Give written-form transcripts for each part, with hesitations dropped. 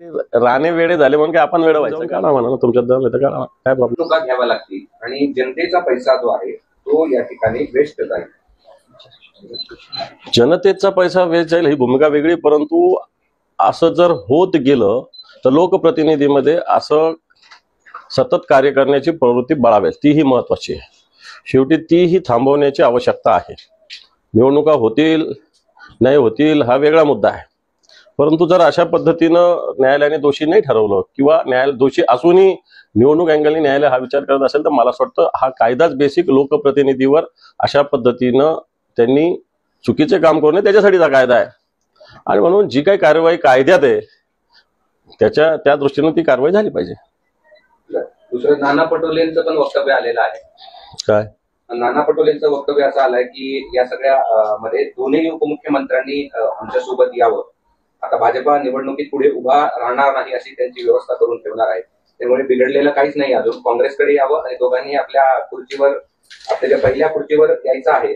राणे वेडे झाले म्हणून काय आपण वेडे व्हायचं का ना म्हणा तुमच्यात दम येतं का काय प्रॉब्लेम निवडणुका घ्यावा लागतील आणि जनतेचा पैसा जो आहे तो या ठिकाणी वेस्ट जाईल. जनतेचा पैसा वेस्ट जाईल ही भूमिका वेगळी, परंतु असं जर होत गेलं तर लोकप्रतिनिधीमध्ये असं सतत कार्य करण्याची प्रवृत्ती बाळगावेल, तीही महत्वाची आहे. शेवटी तीही थांबवण्याची आवश्यकता आहे. निवडणुका होतील नाही होतील हा वेगळा मुद्दा आहे, परंतु जर अशा पद्धतीनं न्यायालयाने दोषी नाही ठरवलं किंवा न्यायालय दोषी असूनही निवडणूक अँगलनी न्यायालय हा विचार करत असेल तर मला असं वाटतं हा कायदाच बेसिक लोकप्रतिनिधीवर अशा पद्धतीनं त्यांनी चुकीचे काम करू नये त्याच्यासाठीचा कायदा आहे. आणि म्हणून जी काही कार्यवाही कायद्यात आहे त्या दृष्टीनं ती कारवाई झाली पाहिजे. दुसरं नाना पटोलेंचं पण वक्तव्य आलेलं आहे. काय नाना पटोलेंचं वक्तव्य असं आलंय की या सगळ्या मध्ये दोन्ही उपमुख्यमंत्र्यांनी आमच्यासोबत यावं. आता भाजपा निवडणुकीत पुढे उभा राहणार नाही अशी त्यांची व्यवस्था करून ठेवणार आहे. त्यामुळे बिघडलेलं काहीच नाही, अजून काँग्रेसकडे यावं आणि दोघांनी आपल्या खुर्चीवर आपल्या ज्या पहिल्या खुर्चीवर यायचं आहे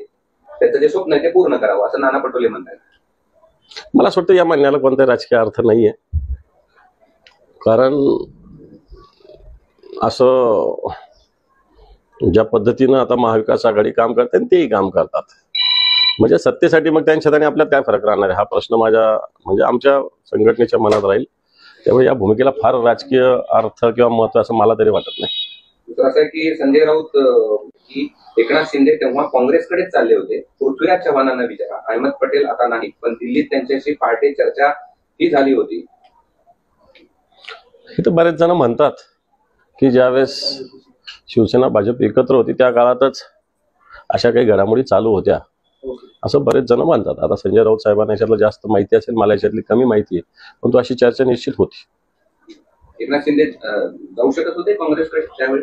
त्याचं जे स्वप्न आहे ते पूर्ण करावं असं नाना पटोले म्हणतात. मला असं वाटतं या म्हणण्याला कोणताही राजकीय अर्थ नाहीये, कारण असं ज्या पद्धतीनं आता महाविकास आघाडी काम करते तेही काम करतात म्हणजे सत्तेसाठी, मग त्यांच्यात आणि आपल्यात काय फरक राहणार आहे हा प्रश्न माझ्या म्हणजे आमच्या संघटनेच्या मनात राहील. त्यामुळे या भूमिकेला फार राजकीय अर्थ किंवा महत्व असं मला तरी वाटत नाही. दुसरं असं आहे की संजय राऊत की एकनाथ शिंदे तेव्हा काँग्रेसकडेच चालले होते. पृथ्वीराज चव्हाणांना विचारा, अहमद पटेल आता नाही, पण दिल्लीत त्यांच्याशी पहाटे चर्चा ही झाली होती. हे तर बरेच जण म्हणतात की ज्यावेळेस शिवसेना भाजप एकत्र होती त्या काळातच अशा काही घडामोडी चालू होत्या असं बरेच जण म्हणतात. आता संजय राऊत साहेबांना याच्यातलं जास्त माहिती असेल, मला याच्यातली कमी माहिती आहे, पण तो अशी चर्चा निश्चित होती. एकनाथ शिंदे जाऊ शकत होते काँग्रेसकडे त्यावेळी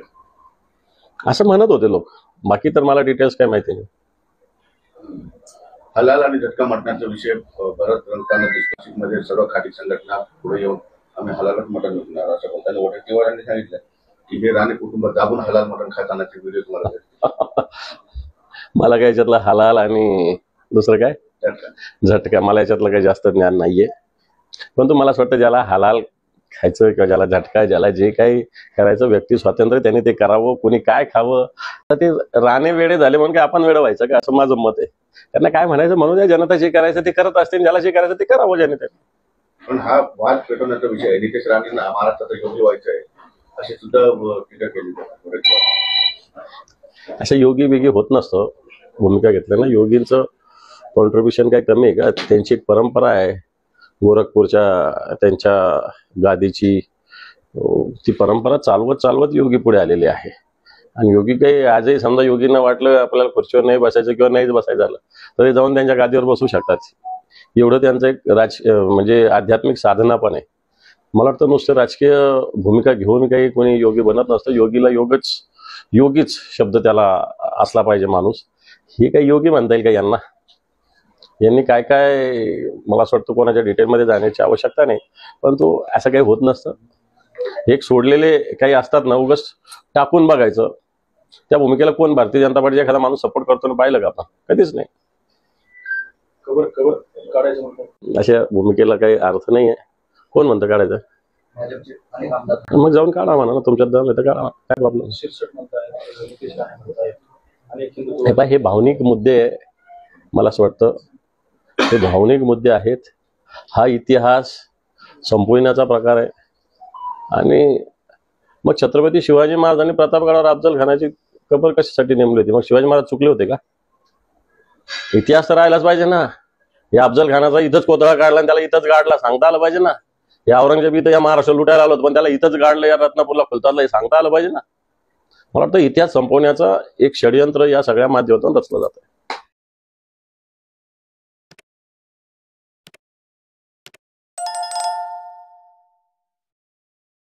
असं म्हणत होते लोक, बाकी तर मला डिटेल्स काय माहिती नाही. हलाल आणि झटका मटणाचा विषय भरत रंगताना मध्ये सर्व खाटी संघटना पुढे येऊन आम्ही हलालच मटण विकणार असं बोलताना वडेट्टीवारांनी सांगितलं की हे राणे कुटुंब दाबून हलाल मटण खातानाचे व्हिडिओ तुम्हाला मला काय याच्यातलं हलाल आणि दुसरं काय झटका मला याच्यातलं काही जास्त ज्ञान नाहीये, पण मला असं वाटतं ज्याला हलाल खायचं किंवा ज्याला झटका ज्याला जे काही करायचं व्यक्ती स्वातंत्र्य त्यांनी ते करावं, कोणी काय खावं. तर ते राणे वेडे झाले म्हणून काय आपण वेडे व्हायचं का असं माझं मत आहे. त्यांना काय म्हणायचं म्हणून द्या, जनता जे करायचं ते करत असते, ज्याला जे करायचं ते करावं जनतेने. पण हा वाद पेटवण्याचा विषय आहे. नितेश राणेंना महाराष्ट्रात योगी व्हायचं आहे अशी सुद्धा टीका केली जाते. अशा योगी बिगी होत नसतं भूमिका घेतल्या ना. योगींचं कॉन्ट्रीब्युशन काय कमी आहे का? त्यांची एक परंपरा आहे गोरखपूरच्या त्यांच्या गादीची, ती परंपरा चालवत योगी पुढे आलेली आहे. आणि योगी काही आजही समजा योगींना वाटलं आपल्याला खुर्चीवर नाही बसायचं किंवा नाहीच बसायचं झालं तरी जाऊन त्यांच्या गादीवर बसू शकतात. एवढं त्यांचं एक म्हणजे आध्यात्मिक साधना पण आहे. मला वाटतं नुसतं राजकीय भूमिका घेऊन काही कोणी योगी बनत नसतं. योगीला योगीच शब्द त्याला असला पाहिजे माणूस. हे काही योगी म्हणता येईल का यांना? यांनी काय मला असं वाटतं कोणाच्या डिटेलमध्ये जाण्याची आवश्यकता नाही, परंतु असं काही होत नसतं. एक सोडलेले काही असतात ना, उगाच टाकून बघायचं. त्या भूमिकेला कोण भारतीय जनता पार्टीचा एखादा माणूस सपोर्ट करतो पाहिलं का आपण? कधीच नाही. अशा भूमिकेला काही अर्थ नाही आहे. कोण म्हणतं काढायचं? मग जाऊन काढा म्हणा ना, तुमच्यात दम येतं काढा, काय प्रॉब्लेम. हे भावनिक मुद्दे मला असं वाटतं हे भावनिक मुद्दे आहेत. हा इतिहास संपविण्याचा प्रकार आहे. आणि मग छत्रपती शिवाजी महाराजांनी प्रतापगडावर अफजल खानाची कबर कशासाठी नेमली होती? मग शिवाजी महाराज चुकले होते का? इतिहास तर राहिलाच पाहिजे ना. या अफजल खानाचा इथंच कोतळा काढला आणि त्याला इथंच गाडला सांगता आलं पाहिजे ना. या औरंगजेब इथं या महाराष्ट्र लुटायला आलो पण त्याला इथंच गाडलं, या रत्नापूरला खुलताला सांगता आलं पाहिजे ना. मला वाटतं इतिहास संपवण्याचा एक षडयंत्र या सगळ्या माध्यमातून रचलं जातं.